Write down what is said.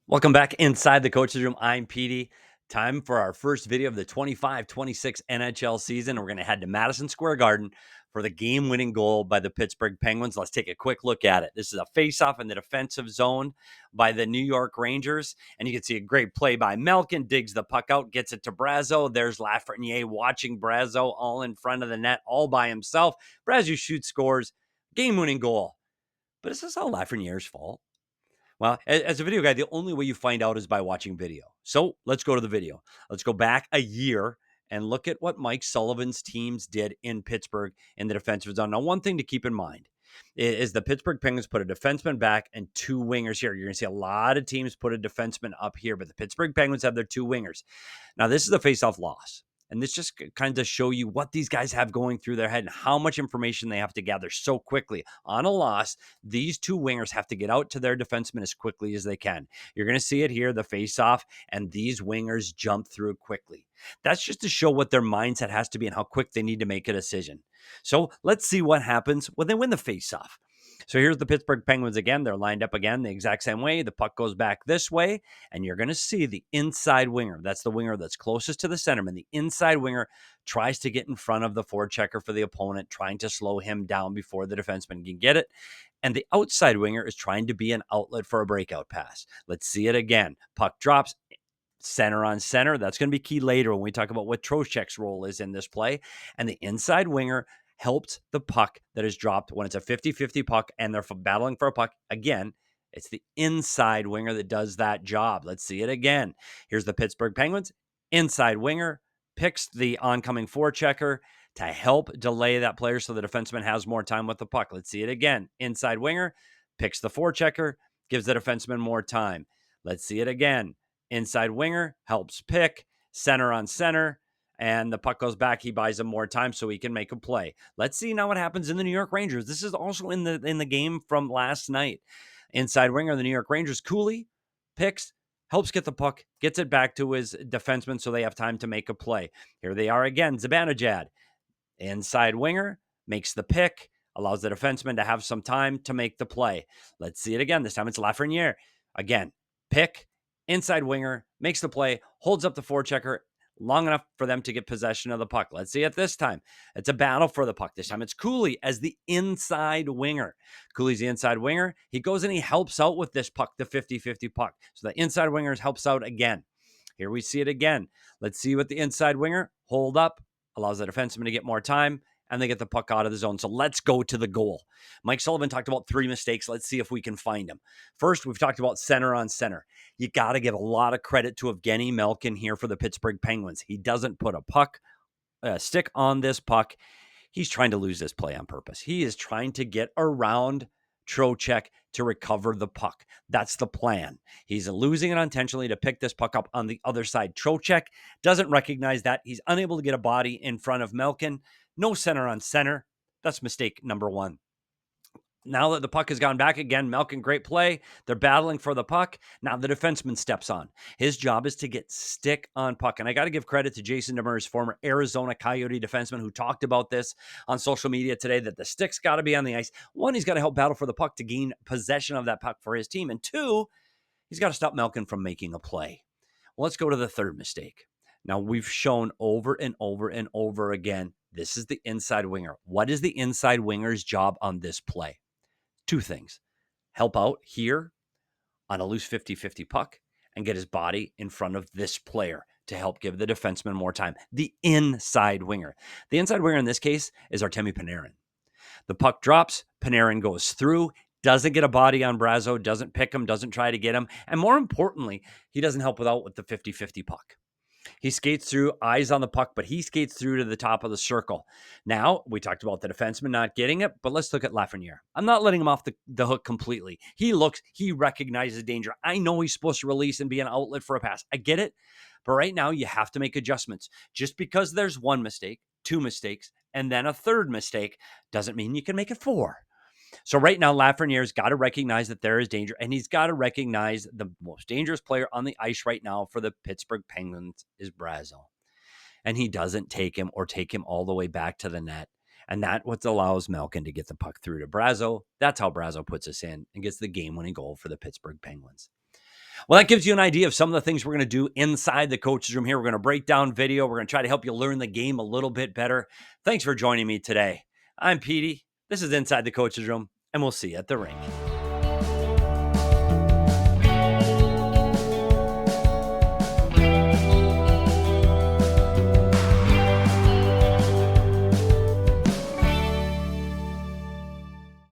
Welcome back inside the coach's room. I'm Petey. Time for our first video of the 25-26 NHL season. We're going to head to Madison Square Garden for the game-winning goal by the Pittsburgh Penguins. Let's take a quick look at it. This is a face-off in the defensive zone by the New York Rangers, and you can see a great play by Malkin. Digs the puck out, gets it to Brazeau. There's Lafreniere watching Brazeau all in front of the net, all by himself. Brazeau shoots, scores, game-winning goal. But is this all Lafreniere's fault? Well, as a video guy, the only way you find out is by watching video. So let's go to the video. Let's go back a year and look at what Mike Sullivan's teams did in Pittsburgh in the defensive zone. Now, one thing to keep in mind is the Pittsburgh Penguins put a defenseman back and two wingers here. You're going to see a lot of teams put a defenseman up here, but the Pittsburgh Penguins have their two wingers. Now, this is a faceoff loss. And this just kind of show you what these guys have going through their head and how much information they have to gather so quickly. On a loss, these two wingers have to get out to their defensemen as quickly as they can. You're going to see it here, the face-off, and these wingers jump through quickly. That's just to show what their mindset has to be and how quick they need to make a decision. So let's see what happens when they win the face-off. So here's the Pittsburgh Penguins again. They're lined up again the exact same way. The puck goes back this way, and you're going to see the inside winger. That's the winger that's closest to the centerman. The inside winger tries to get in front of the forechecker for the opponent, trying to slow him down before the defenseman can get it. And the outside winger is trying to be an outlet for a breakout pass. Let's see it again. Puck drops. Center on center. That's going to be key later when we talk about what Trocheck's role is in this play. And the inside winger helped the puck that is dropped when it's a 50-50 puck and they're battling for a puck. Again, it's the inside winger that does that job. Let's see it again. Here's the Pittsburgh Penguins. Inside winger picks the oncoming forechecker to help delay that player so the defenseman has more time with the puck. Let's see it again. Inside winger picks the forechecker, gives the defenseman more time. Let's see it again. Inside winger helps pick, center on center, and the puck goes back. He buys him more time so he can make a play. Let's see now what happens in the New York Rangers. This is also in the game from last night. Inside winger of the New York Rangers, Cooley, picks, helps get the puck, gets it back to his defenseman so they have time to make a play. Here they are again, Zibanejad. Inside winger, makes the pick, allows the defenseman to have some time to make the play. Let's see it again. This time it's Lafreniere. Again, pick, inside winger, makes the play, holds up the forechecker long enough for them to get possession of the puck. Let's see it this time. It's a battle for the puck. This time it's Cooley as the inside winger. Cooley's the inside winger. He goes and he helps out with this puck, the 50-50 puck. So the inside winger helps out again. Here we see it again. Let's see what the inside winger, hold up, allows the defenseman to get more time, and they get the puck out of the zone. So let's go to the goal. Mike Sullivan talked about 3 mistakes. Let's see if we can find them. First, we've talked about center on center. You got to give a lot of credit to Evgeny Malkin here for the Pittsburgh Penguins. He doesn't put a stick on this puck. He's trying to lose this play on purpose. He is trying to get around Trocheck to recover the puck. That's the plan. He's losing it intentionally to pick this puck up on the other side. Trocheck doesn't recognize that. He's unable to get a body in front of Malkin. No center on center. That's mistake number 1. Now that the puck has gone back again, Malkin, great play. They're battling for the puck. Now the defenseman steps on. His job is to get stick on puck. And I got to give credit to Jason Demers, former Arizona Coyote defenseman, who talked about this on social media today, that the stick's got to be on the ice. 1, he's got to help battle for the puck to gain possession of that puck for his team. And 2, he's got to stop Malkin from making a play. Well, let's go to the third mistake. Now, we've shown over and over and over again, this is the inside winger. What is the inside winger's job on this play? 2 things. Help out here on a loose 50-50 puck and get his body in front of this player to help give the defenseman more time. The inside winger. The inside winger in this case is Artemi Panarin. The puck drops, Panarin goes through, doesn't get a body on Brazeau, doesn't pick him, doesn't try to get him, and more importantly, he doesn't help out with the 50-50 puck. He skates through, eyes on the puck, but he skates through to the top of the circle. Now, we talked about the defenseman not getting it, but let's look at Lafreniere. I'm not letting him off the hook completely. He recognizes danger. I know he's supposed to release and be an outlet for a pass. I get it, but right now you have to make adjustments. Just because there's 1 mistake, 2 mistakes, and then a third mistake doesn't mean you can make it 4. So right now, Lafreniere's got to recognize that there is danger, and he's got to recognize the most dangerous player on the ice right now for the Pittsburgh Penguins is Brazeau. And he doesn't take him all the way back to the net. And that's what allows Malkin to get the puck through to Brazeau. That's how Brazeau puts us in and gets the game-winning goal for the Pittsburgh Penguins. Well, that gives you an idea of some of the things we're going to do inside the coach's room here. We're going to break down video. We're going to try to help you learn the game a little bit better. Thanks for joining me today. I'm Petey. This is Inside the Coach's Room, and we'll see you at the rink.